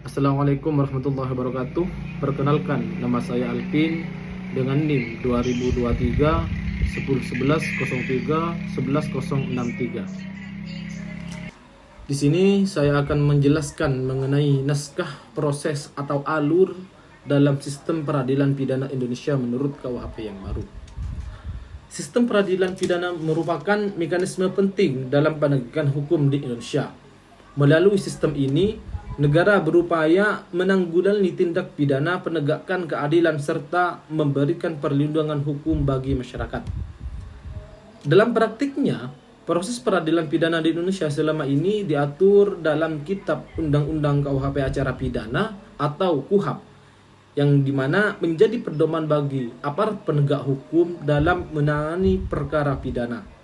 Assalamualaikum warahmatullahi wabarakatuh. Perkenalkan, nama saya Alvin dengan NIM 2023 1011 03 11063. Di sini saya akan menjelaskan mengenai naskah proses atau alur dalam sistem peradilan pidana Indonesia menurut KUHP yang baru. Sistem peradilan pidana merupakan mekanisme penting dalam penegakan hukum di Indonesia. Melalui sistem ini, negara berupaya menanggulangi tindak pidana, penegakan keadilan, serta memberikan perlindungan hukum bagi masyarakat. Dalam praktiknya, proses peradilan pidana di Indonesia selama ini diatur dalam Kitab Undang-Undang KUHP Acara Pidana atau KUHAP, yang dimana menjadi pedoman bagi aparat penegak hukum dalam menangani perkara pidana.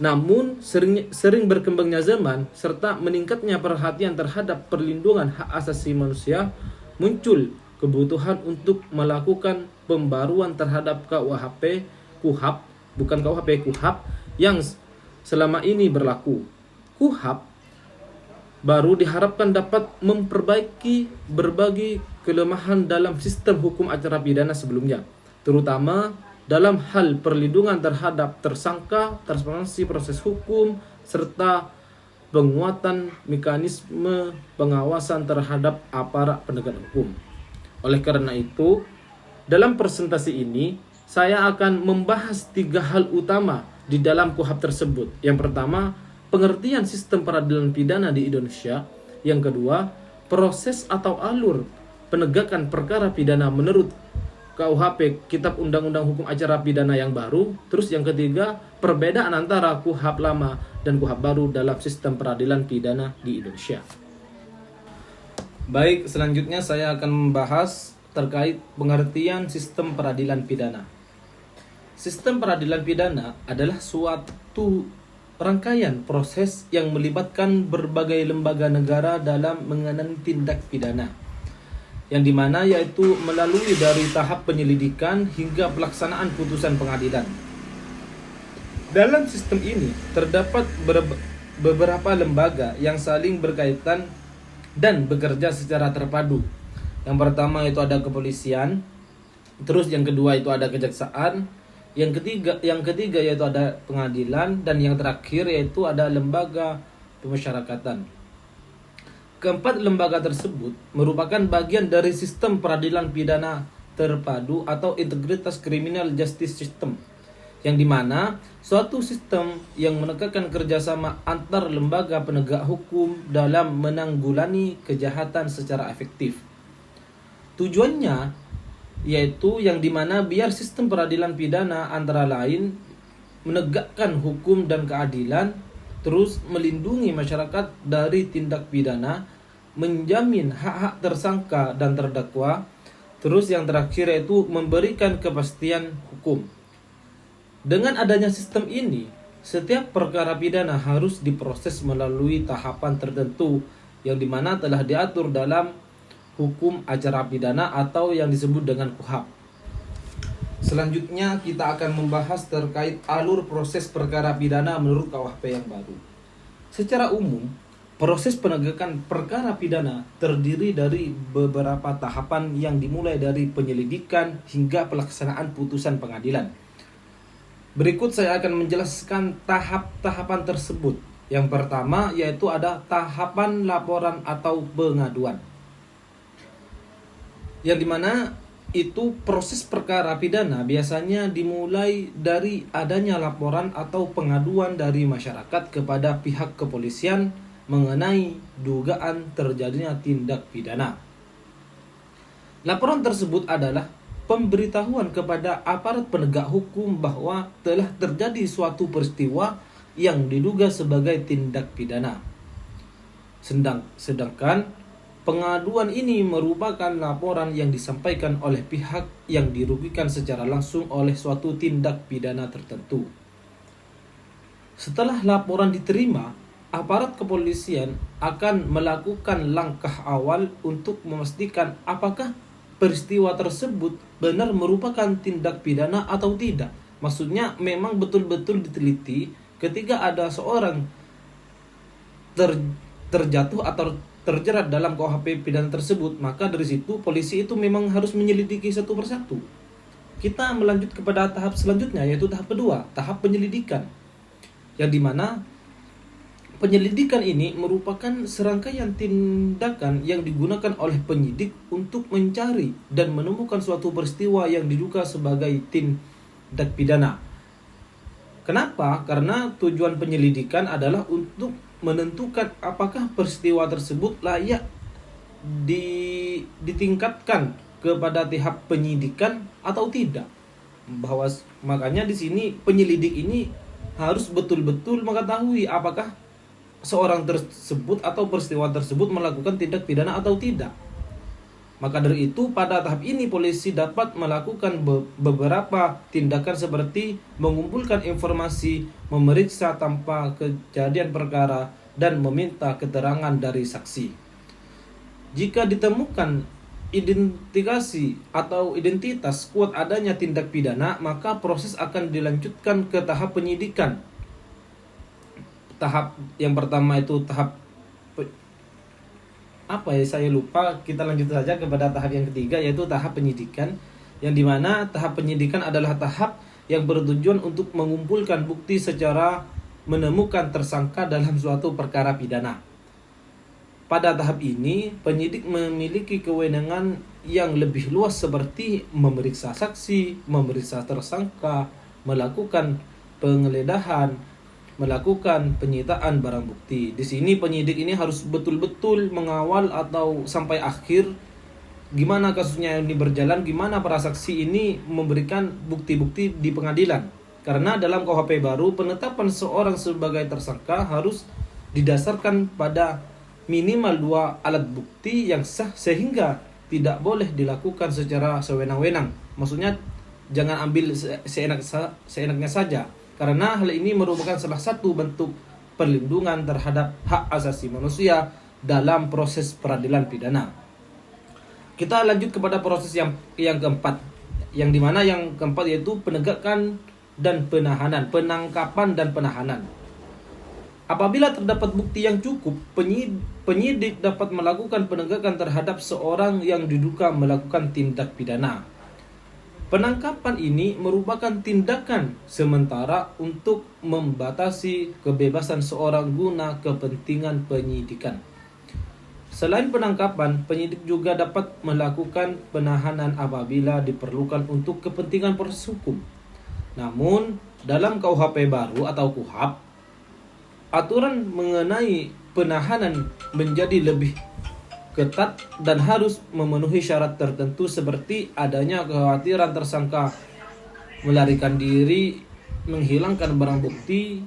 Namun sering berkembangnya zaman serta meningkatnya perhatian terhadap perlindungan hak asasi manusia, muncul kebutuhan untuk melakukan pembaruan terhadap KUHP yang selama ini berlaku. KUHP baru diharapkan dapat memperbaiki berbagai kelemahan dalam sistem hukum acara pidana sebelumnya, terutama dalam hal perlindungan terhadap tersangka, transparansi proses hukum, serta penguatan mekanisme pengawasan terhadap aparat penegak hukum. Oleh karena itu, dalam presentasi ini, saya akan membahas 3 hal utama di dalam KUHP tersebut. Yang pertama, pengertian sistem peradilan pidana di Indonesia. Yang kedua, proses atau alur penegakan perkara pidana menurut KUHP, Kitab Undang-Undang Hukum Acara Pidana yang baru. Terus yang ketiga, perbedaan antara KUHP lama dan KUHP baru dalam sistem peradilan pidana di Indonesia. Baik, selanjutnya saya akan membahas terkait pengertian sistem peradilan pidana. Sistem peradilan pidana adalah suatu rangkaian proses yang melibatkan berbagai lembaga negara dalam menangani tindak pidana, yang dimana yaitu melalui dari tahap penyelidikan hingga pelaksanaan putusan pengadilan. Dalam sistem ini terdapat beberapa lembaga yang saling berkaitan dan bekerja secara terpadu. Yang pertama itu ada kepolisian, terus yang kedua itu ada kejaksaan, yang ketiga yaitu ada pengadilan, dan yang terakhir yaitu ada lembaga pemasyarakatan. Keempat lembaga tersebut merupakan bagian dari sistem peradilan pidana terpadu atau Integritas Criminal Justice System, yang dimana suatu sistem yang menegakkan kerjasama antar lembaga penegak hukum dalam menanggulangi kejahatan secara efektif. Tujuannya yaitu yang dimana biar sistem peradilan pidana antara lain menegakkan hukum dan keadilan, terus melindungi masyarakat dari tindak pidana, menjamin hak-hak tersangka dan terdakwa, terus yang terakhir yaitu memberikan kepastian hukum. Dengan adanya sistem ini, setiap perkara pidana harus diproses melalui tahapan tertentu yang dimana telah diatur dalam hukum acara pidana atau yang disebut dengan KUHP. Selanjutnya kita akan membahas terkait alur proses perkara pidana menurut KUHP yang baru. Secara umum, proses penegakan perkara pidana terdiri dari beberapa tahapan yang dimulai dari penyelidikan hingga pelaksanaan putusan pengadilan. Berikut saya akan menjelaskan tahap-tahapan tersebut. Yang pertama yaitu ada tahapan laporan atau pengaduan, yang dimana itu proses perkara pidana biasanya dimulai dari adanya laporan atau pengaduan dari masyarakat kepada pihak kepolisian mengenai dugaan terjadinya tindak pidana. Laporan tersebut adalah pemberitahuan kepada aparat penegak hukum bahwa telah terjadi suatu peristiwa yang diduga sebagai tindak pidana. Sedangkan pengaduan ini merupakan laporan yang disampaikan oleh pihak yang dirugikan secara langsung oleh suatu tindak pidana tertentu. Setelah laporan diterima, aparat kepolisian akan melakukan langkah awal untuk memastikan apakah peristiwa tersebut benar merupakan tindak pidana atau tidak. Maksudnya memang betul-betul diteliti ketika ada seorang terjatuh atau terjerat dalam KUHP pidana tersebut, maka dari situ polisi itu memang harus menyelidiki satu persatu. Kita melanjut kepada tahap selanjutnya, yaitu tahap kedua, tahap penyelidikan. Yang dimana penyelidikan ini merupakan serangkaian tindakan yang digunakan oleh penyidik untuk mencari dan menemukan suatu peristiwa yang diduga sebagai tindak pidana. Kenapa? Karena tujuan penyelidikan adalah untuk menentukan apakah peristiwa tersebut layak ditingkatkan kepada tahap penyidikan atau tidak. Makanya di sini penyelidik ini harus betul-betul mengetahui apakah seorang tersebut atau peristiwa tersebut melakukan tindak pidana atau tidak. Maka dari itu pada tahap ini polisi dapat melakukan beberapa tindakan seperti mengumpulkan informasi, memeriksa tanpa kejadian perkara, dan meminta keterangan dari saksi. Jika ditemukan identifikasi atau identitas kuat adanya tindak pidana, maka proses akan dilanjutkan ke tahap penyidikan. Tahap yang pertama itu tahap saya lupa, kita lanjut saja kepada tahap yang ketiga, yaitu tahap penyidikan, yang dimana tahap penyidikan adalah tahap yang bertujuan untuk mengumpulkan bukti secara menemukan tersangka dalam suatu perkara pidana. Pada tahap ini penyidik memiliki kewenangan yang lebih luas seperti memeriksa saksi, memeriksa tersangka, melakukan penggeledahan, melakukan penyitaan barang bukti. Di sini penyidik ini harus betul-betul mengawal atau sampai akhir gimana kasusnya ini berjalan, gimana para saksi ini memberikan bukti-bukti di pengadilan. Karena dalam KUHP baru penetapan seorang sebagai tersangka harus didasarkan pada minimal 2 alat bukti yang sah sehingga tidak boleh dilakukan secara sewenang-wenang. Maksudnya jangan ambil seenaknya saja. Karena hal ini merupakan salah satu bentuk perlindungan terhadap hak asasi manusia dalam proses peradilan pidana. Kita lanjut kepada proses yang keempat, yang dimana yang keempat yaitu penegakan dan penahanan, penangkapan dan penahanan. Apabila terdapat bukti yang cukup, penyidik dapat melakukan penegakan terhadap seorang yang diduga melakukan tindak pidana. Penangkapan ini merupakan tindakan sementara untuk membatasi kebebasan seorang guna kepentingan penyidikan. Selain penangkapan, penyidik juga dapat melakukan penahanan apabila diperlukan untuk kepentingan proses hukum. Namun, dalam KUHP baru atau KUHAP, aturan mengenai penahanan menjadi lebih ketat dan harus memenuhi syarat tertentu seperti adanya kekhawatiran tersangka melarikan diri, menghilangkan barang bukti,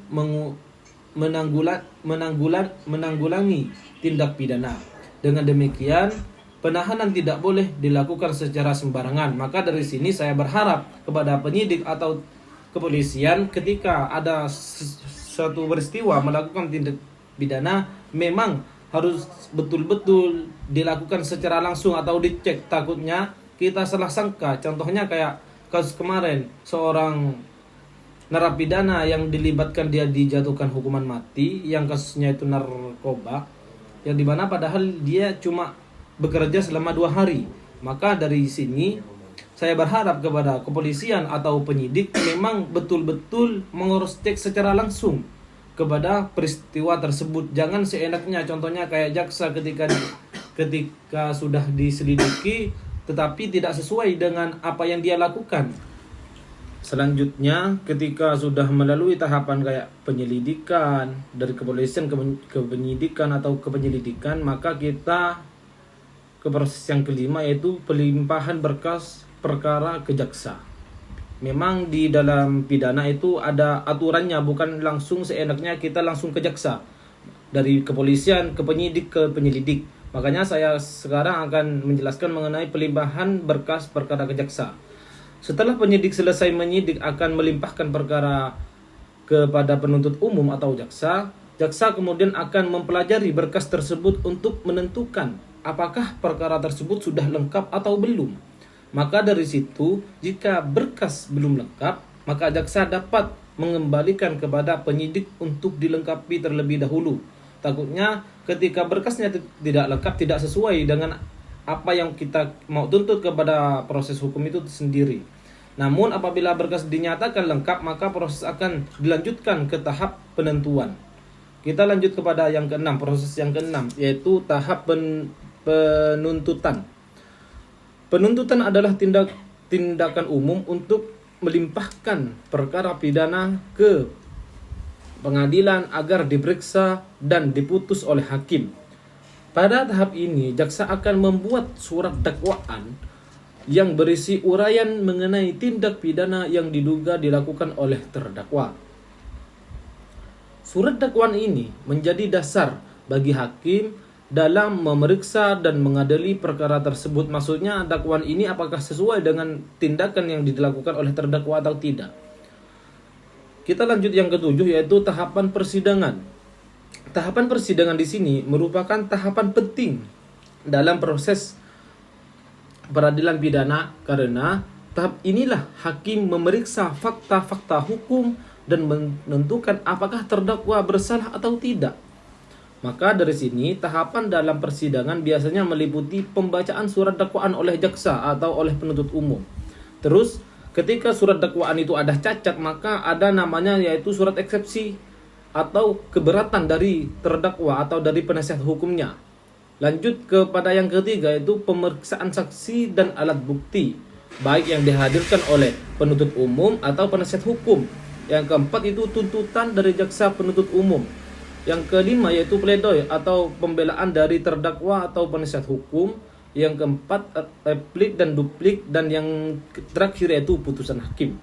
menanggulangi tindak pidana. Dengan demikian, penahanan tidak boleh dilakukan secara sembarangan. Maka dari sini saya berharap kepada penyidik atau kepolisian ketika ada suatu peristiwa melakukan tindak pidana memang harus betul-betul dilakukan secara langsung atau dicek, takutnya kita salah sangka. Contohnya kayak kasus kemarin, seorang narapidana yang dilibatkan dia dijatuhkan hukuman mati, yang kasusnya itu narkoba, yang dimana padahal dia cuma bekerja selama 2 hari. Maka dari sini saya berharap kepada kepolisian atau penyidik memang betul-betul mengurus cek secara langsung kepada peristiwa tersebut. Jangan seenaknya, contohnya kayak jaksa ketika sudah diselidiki tetapi tidak sesuai dengan apa yang dia lakukan. Selanjutnya ketika sudah melalui tahapan kayak penyelidikan dari kepolisian ke penyidikan atau ke penyelidikan, maka kita ke proses yang kelima yaitu pelimpahan berkas perkara ke jaksa. Memang di dalam pidana itu ada aturannya, bukan langsung seenaknya kita langsung ke jaksa. Dari kepolisian ke penyidik ke penyelidik. Makanya saya sekarang akan menjelaskan mengenai pelimpahan berkas perkara ke jaksa. Setelah penyidik selesai menyidik akan melimpahkan perkara kepada penuntut umum atau jaksa. Jaksa kemudian akan mempelajari berkas tersebut untuk menentukan apakah perkara tersebut sudah lengkap atau belum. Maka dari situ, jika berkas belum lengkap, maka jaksa dapat mengembalikan kepada penyidik untuk dilengkapi terlebih dahulu. Takutnya ketika berkasnya tidak lengkap, tidak sesuai dengan apa yang kita mau tuntut kepada proses hukum itu sendiri. Namun apabila berkas dinyatakan lengkap, maka proses akan dilanjutkan ke tahap penentuan. Kita lanjut kepada yang keenam, proses yang keenam, yaitu tahap penuntutan. Penuntutan adalah tindakan umum untuk melimpahkan perkara pidana ke pengadilan agar diperiksa dan diputus oleh hakim. Pada tahap ini, jaksa akan membuat surat dakwaan yang berisi uraian mengenai tindak pidana yang diduga dilakukan oleh terdakwa. Surat dakwaan ini menjadi dasar bagi hakim dalam memeriksa dan mengadili perkara tersebut. Maksudnya dakwaan ini apakah sesuai dengan tindakan yang dilakukan oleh terdakwa atau tidak. Kita lanjut yang ketujuh, yaitu tahapan persidangan. Tahapan persidangan di sini merupakan tahapan penting dalam proses peradilan pidana karena tahap inilah hakim memeriksa fakta-fakta hukum dan menentukan apakah terdakwa bersalah atau tidak. Maka dari sini tahapan dalam persidangan biasanya meliputi pembacaan surat dakwaan oleh jaksa atau oleh penuntut umum. Terus ketika surat dakwaan itu ada cacat, maka ada namanya yaitu surat eksepsi atau keberatan dari terdakwa atau dari penasihat hukumnya. Lanjut kepada yang ketiga, yaitu pemeriksaan saksi dan alat bukti, baik yang dihadirkan oleh penuntut umum atau penasihat hukum. Yang keempat itu tuntutan dari jaksa penuntut umum. Yang kelima yaitu pledoi atau pembelaan dari terdakwa atau penasihat hukum. Yang keempat replik dan duplik, dan yang terakhir yaitu putusan hakim.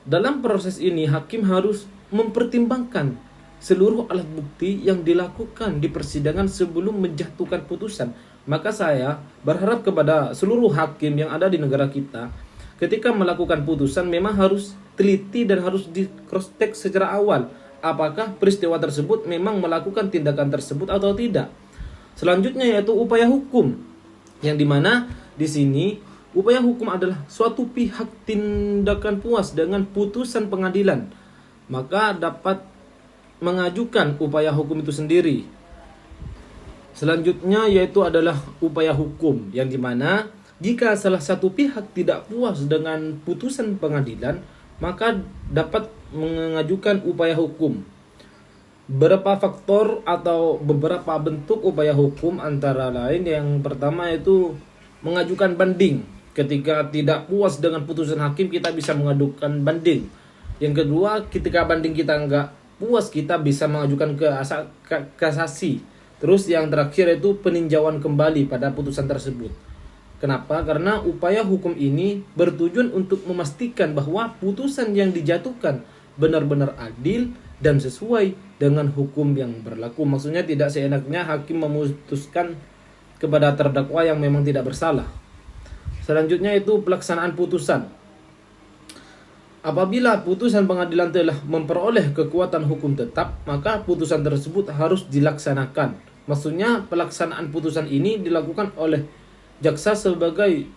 Dalam proses ini hakim harus mempertimbangkan seluruh alat bukti yang dilakukan di persidangan sebelum menjatuhkan putusan. Maka saya berharap kepada seluruh hakim yang ada di negara kita, ketika melakukan putusan memang harus teliti dan harus di cross check secara awal apakah peristiwa tersebut memang melakukan tindakan tersebut atau tidak. Selanjutnya yaitu upaya hukum, yang dimana di sini upaya hukum adalah suatu pihak tindakan puas dengan putusan pengadilan, maka dapat mengajukan upaya hukum itu sendiri. Selanjutnya yaitu adalah upaya hukum, yang dimana jika salah satu pihak tidak puas dengan putusan pengadilan, maka dapat mengajukan upaya hukum. Beberapa faktor atau beberapa bentuk upaya hukum antara lain, yang pertama yaitu mengajukan banding. Ketika tidak puas dengan putusan hakim, kita bisa mengajukan banding. Yang kedua, ketika banding kita enggak puas, kita bisa mengajukan kasasi. Terus yang terakhir itu peninjauan kembali pada putusan tersebut. Kenapa? Karena upaya hukum ini bertujuan untuk memastikan bahwa putusan yang dijatuhkan benar-benar adil dan sesuai dengan hukum yang berlaku. Maksudnya tidak seenaknya hakim memutuskan kepada terdakwa yang memang tidak bersalah. Selanjutnya itu pelaksanaan putusan. Apabila putusan pengadilan telah memperoleh kekuatan hukum tetap, maka putusan tersebut harus dilaksanakan. Maksudnya pelaksanaan putusan ini dilakukan oleh jaksa sebagai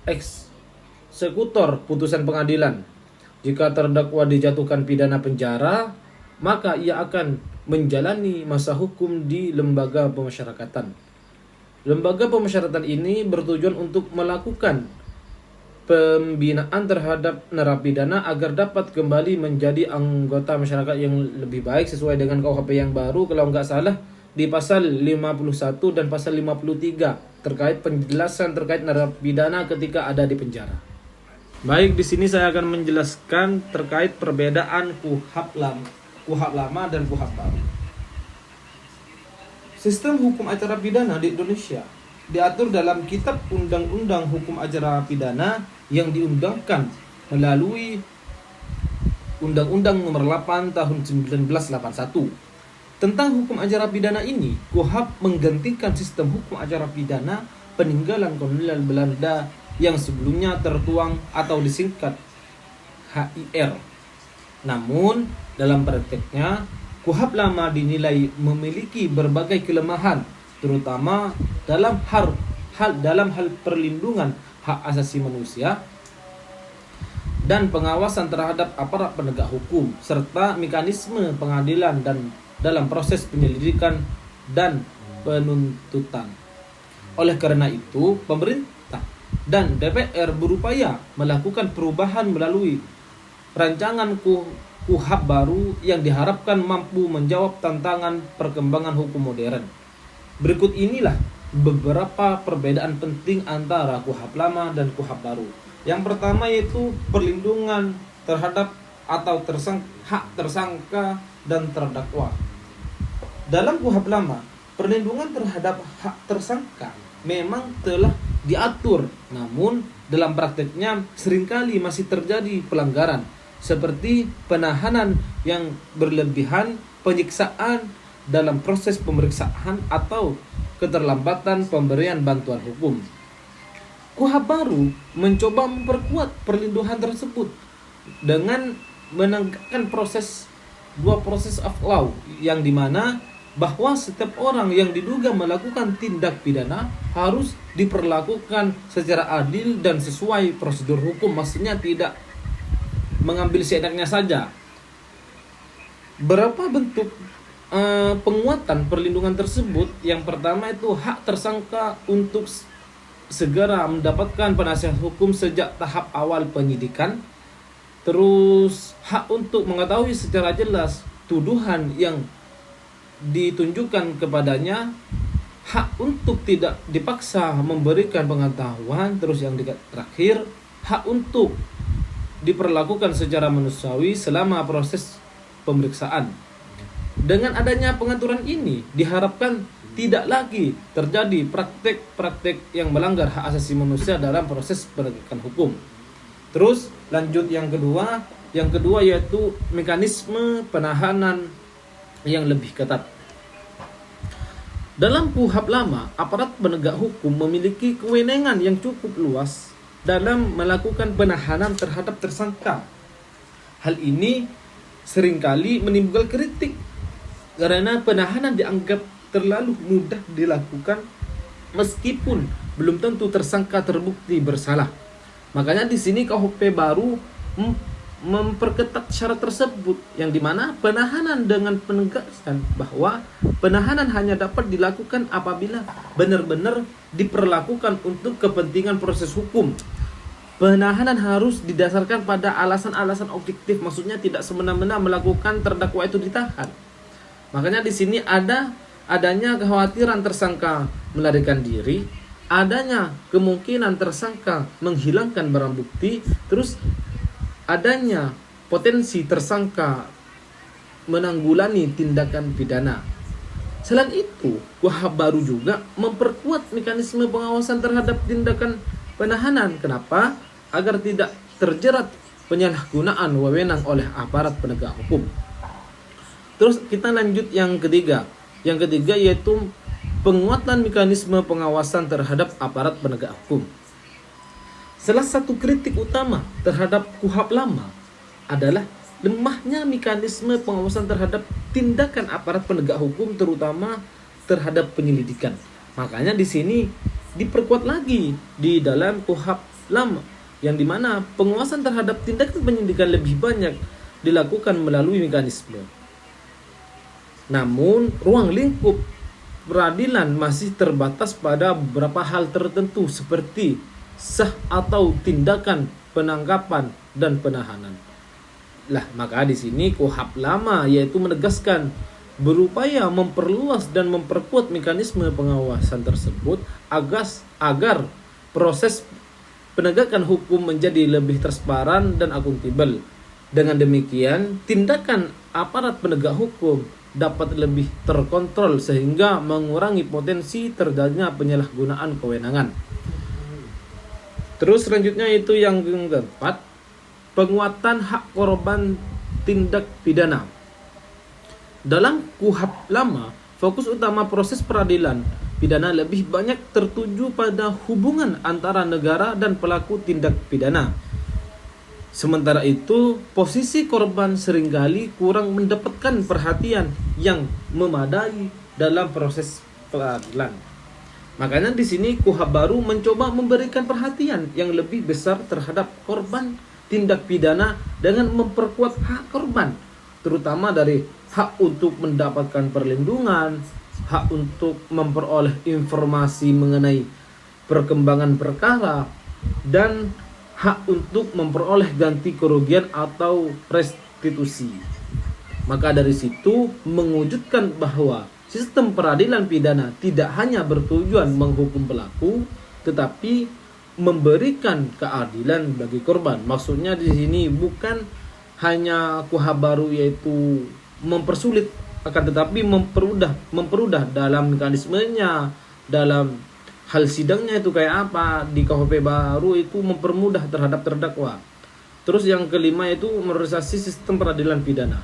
eksekutor putusan pengadilan. Jika terdakwa dijatuhkan pidana penjara, maka ia akan menjalani masa hukum di lembaga pemasyarakatan. Lembaga pemasyarakatan ini bertujuan untuk melakukan pembinaan terhadap narapidana agar dapat kembali menjadi anggota masyarakat yang lebih baik sesuai dengan KUHP yang baru, kalau nggak salah di pasal 51 dan pasal 53 terkait penjelasan terkait narapidana ketika ada di penjara. Baik, di sini saya akan menjelaskan terkait perbedaan KUHP lama dan KUHP baru. Sistem hukum acara pidana di Indonesia diatur dalam Kitab Undang-Undang Hukum Acara Pidana yang diundangkan melalui Undang-Undang Nomor 8 Tahun 1981. Tentang hukum acara pidana ini, KUHP menggantikan sistem hukum acara pidana peninggalan kolonial Belanda yang sebelumnya tertuang atau disingkat HIR. Namun, dalam prakteknya, KUHP lama dinilai memiliki berbagai kelemahan, terutama dalam hal perlindungan hak asasi manusia dan pengawasan terhadap aparat penegak hukum, serta mekanisme pengadilan dan dalam proses penyelidikan dan penuntutan. Oleh karena itu, pemerintah dan DPR berupaya melakukan perubahan melalui rancangan KUHP baru yang diharapkan mampu menjawab tantangan perkembangan hukum modern. Berikut inilah beberapa perbedaan penting antara KUHP lama dan KUHP baru. Yang pertama yaitu perlindungan terhadap atau hak tersangka dan terdakwa. Dalam KUHP lama, perlindungan terhadap hak tersangka memang telah diatur, namun dalam prakteknya seringkali masih terjadi pelanggaran seperti penahanan yang berlebihan, penyiksaan dalam proses pemeriksaan atau keterlambatan pemberian bantuan hukum. KUHP baru mencoba memperkuat perlindungan tersebut dengan menegakkan dua proses of law, yang dimana bahwa setiap orang yang diduga melakukan tindak pidana harus diperlakukan secara adil dan sesuai prosedur hukum. Maksudnya tidak mengambil seenaknya saja. Berapa bentuk penguatan perlindungan tersebut? Yang pertama itu hak tersangka untuk segera mendapatkan penasihat hukum sejak tahap awal penyidikan. Terus hak untuk mengetahui secara jelas tuduhan yang ditunjukkan kepadanya, hak untuk tidak dipaksa memberikan pengetahuan. Terus yang terakhir, hak untuk diperlakukan secara manusiawi selama proses pemeriksaan. Dengan adanya pengaturan ini diharapkan tidak lagi terjadi praktek-praktek yang melanggar hak asasi manusia dalam proses penegakan hukum. Terus lanjut yang kedua yaitu mekanisme penahanan yang lebih ketat. Dalam KUHP lama, aparat penegak hukum memiliki kewenangan yang cukup luas dalam melakukan penahanan terhadap tersangka. Hal ini seringkali menimbulkan kritik karena penahanan dianggap terlalu mudah dilakukan meskipun belum tentu tersangka terbukti bersalah. Makanya di sini KUHP baru memperketat syarat tersebut, yang dimana penahanan dengan penegasan bahwa penahanan hanya dapat dilakukan apabila benar-benar diperlakukan untuk kepentingan proses hukum. Penahanan harus didasarkan pada alasan-alasan objektif, maksudnya tidak semena-mena melakukan terdakwa itu ditahan. Makanya di sini adanya kekhawatiran tersangka melarikan diri, adanya kemungkinan tersangka menghilangkan barang bukti, terus adanya potensi tersangka menanggulangi tindakan pidana. Selain itu, KUHP baru juga memperkuat mekanisme pengawasan terhadap tindakan penahanan. Kenapa? Agar tidak terjerat penyalahgunaan wewenang oleh aparat penegak hukum. Terus kita lanjut yang ketiga. Yang ketiga yaitu penguatan mekanisme pengawasan terhadap aparat penegak hukum. Salah satu kritik utama terhadap KUHP lama adalah lemahnya mekanisme pengawasan terhadap tindakan aparat penegak hukum, terutama terhadap penyelidikan. Makanya di sini diperkuat lagi di dalam KUHP lama, yang dimana pengawasan terhadap tindakan penyelidikan lebih banyak dilakukan melalui mekanisme. Namun ruang lingkup peradilan masih terbatas pada beberapa hal tertentu seperti sah atau tindakan penangkapan dan penahanan. Maka di sini KUHP lama yaitu menegaskan berupaya memperluas dan memperkuat mekanisme pengawasan tersebut agar proses penegakan hukum menjadi lebih transparan dan akuntabel. Dengan demikian, tindakan aparat penegak hukum dapat lebih terkontrol sehingga mengurangi potensi terjadinya penyalahgunaan kewenangan. Terus selanjutnya itu yang keempat, penguatan hak korban tindak pidana. Dalam KUHP lama, fokus utama proses peradilan pidana lebih banyak tertuju pada hubungan antara negara dan pelaku tindak pidana. Sementara itu, posisi korban seringkali kurang mendapatkan perhatian yang memadai dalam proses peradilan. Makanya di sini KUHP baru mencoba memberikan perhatian yang lebih besar terhadap korban tindak pidana dengan memperkuat hak korban terutama dari hak untuk mendapatkan perlindungan, hak untuk memperoleh informasi mengenai perkembangan perkara, dan hak untuk memperoleh ganti kerugian atau restitusi. Maka dari situ mewujudkan bahwa sistem peradilan pidana tidak hanya bertujuan menghukum pelaku, tetapi memberikan keadilan bagi korban. Maksudnya di sini bukan hanya KUHP baru yaitu mempersulit, akan tetapi memperudah dalam mekanismenya, dalam hal sidangnya itu kayak apa. Di KUHP baru itu mempermudah terhadap terdakwa. Terus yang kelima itu modernisasi sistem peradilan pidana.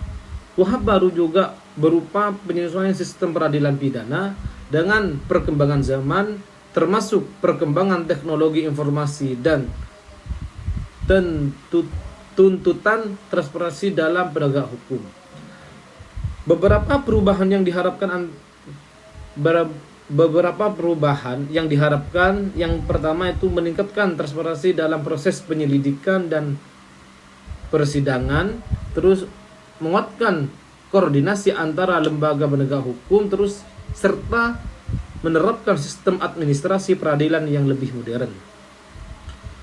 KUHP baru juga berupa penyesuaian sistem peradilan pidana dengan perkembangan zaman, termasuk perkembangan teknologi informasi dan tuntutan transparansi dalam penegak hukum. Beberapa perubahan yang pertama itu meningkatkan transparansi dalam proses penyelidikan dan persidangan, terus menguatkan koordinasi antara lembaga penegak hukum, terus serta menerapkan sistem administrasi peradilan yang lebih modern.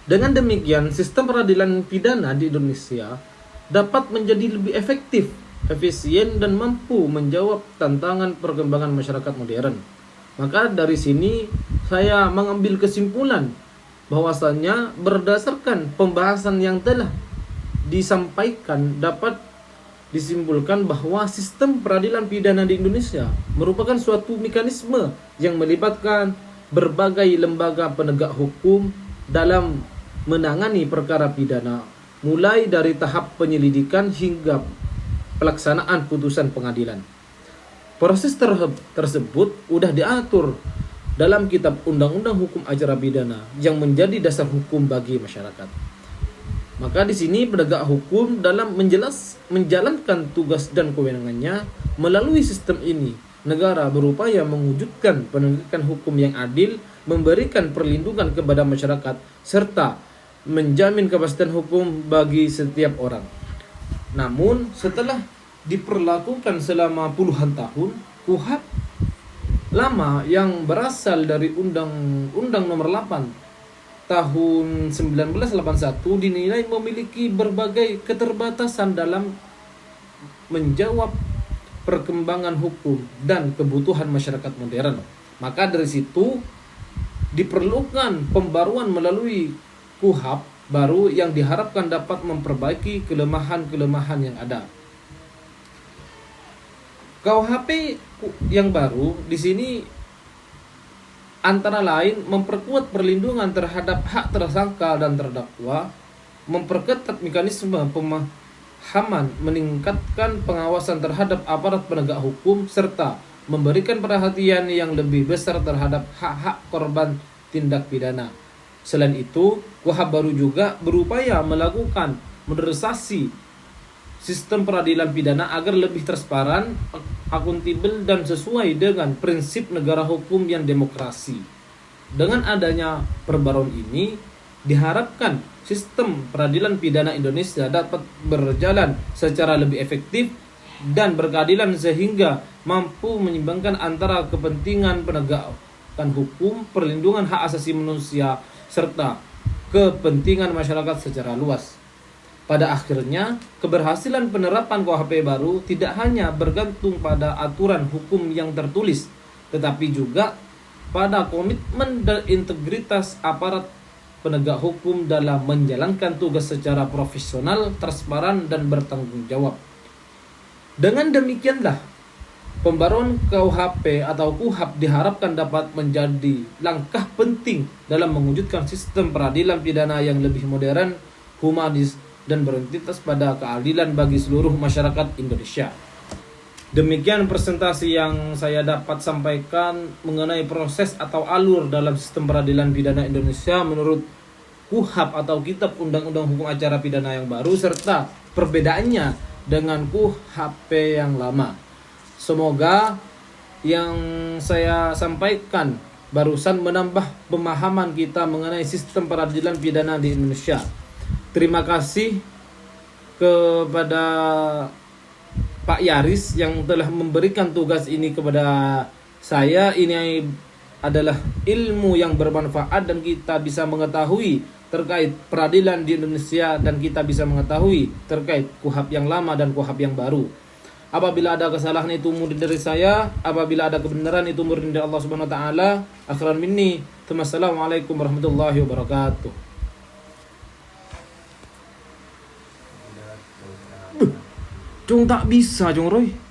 Dengan demikian, sistem peradilan pidana di Indonesia dapat menjadi lebih efektif, efisien, dan mampu menjawab tantangan perkembangan masyarakat modern. Maka dari sini saya mengambil kesimpulan bahwasannya berdasarkan pembahasan yang telah disampaikan dapat disimpulkan bahwa sistem peradilan pidana di Indonesia merupakan suatu mekanisme yang melibatkan berbagai lembaga penegak hukum dalam menangani perkara pidana, mulai dari tahap penyelidikan hingga pelaksanaan putusan pengadilan. Proses tersebut sudah diatur dalam Kitab Undang-Undang Hukum Acara Pidana yang menjadi dasar hukum bagi masyarakat. Maka di sini penegak hukum dalam menjalankan tugas dan kewenangannya melalui sistem ini, negara berupaya mewujudkan penegakan hukum yang adil, memberikan perlindungan kepada masyarakat, serta menjamin kepastian hukum bagi setiap orang. Namun setelah diperlakukan selama puluhan tahun, KUHP lama yang berasal dari Undang-Undang Nomor 8 tahun 1981 dinilai memiliki berbagai keterbatasan dalam menjawab perkembangan hukum dan kebutuhan masyarakat modern. Maka dari situ diperlukan pembaruan melalui KUHP baru yang diharapkan dapat memperbaiki kelemahan-kelemahan yang ada. KUHP yang baru di sini antara lain memperkuat perlindungan terhadap hak tersangka dan terdakwa, memperketat mekanisme pemahaman, meningkatkan pengawasan terhadap aparat penegak hukum, serta memberikan perhatian yang lebih besar terhadap hak-hak korban tindak pidana. Selain itu, KUHP baru juga berupaya melakukan modernisasi sistem peradilan pidana agar lebih transparan, akuntabel, dan sesuai dengan prinsip negara hukum yang demokrasi. Dengan adanya perbaruan ini, diharapkan sistem peradilan pidana Indonesia dapat berjalan secara lebih efektif dan berkeadilan sehingga mampu menyeimbangkan antara kepentingan penegakan hukum, perlindungan hak asasi manusia, serta kepentingan masyarakat secara luas. Pada akhirnya, keberhasilan penerapan KUHP baru tidak hanya bergantung pada aturan hukum yang tertulis, tetapi juga pada komitmen dan integritas aparat penegak hukum dalam menjalankan tugas secara profesional, transparan, dan bertanggung jawab. Dengan demikianlah, pembaruan KUHP atau KUHP diharapkan dapat menjadi langkah penting dalam mewujudkan sistem peradilan pidana yang lebih modern, humanis, dan berentitas pada keadilan bagi seluruh masyarakat Indonesia. Demikian presentasi yang saya dapat sampaikan mengenai proses atau alur dalam sistem peradilan pidana Indonesia menurut KUHP atau Kitab Undang-Undang Hukum Acara Pidana yang baru, serta perbedaannya dengan KUHP yang lama. Semoga yang saya sampaikan barusan menambah pemahaman kita mengenai sistem peradilan pidana di Indonesia. Terima kasih kepada Pak Yaris yang telah memberikan tugas ini kepada saya. Ini adalah ilmu yang bermanfaat dan kita bisa mengetahui terkait peradilan di Indonesia dan kita bisa mengetahui terkait KUHP yang lama dan KUHP yang baru. Apabila ada kesalahan itu murni dari saya, apabila ada kebenaran itu murni dari Allah Subhanahu wa taala. Akhiran minni, Assalamualaikum warahmatullahi wabarakatuh. Jong tak bisa, Jong Roy.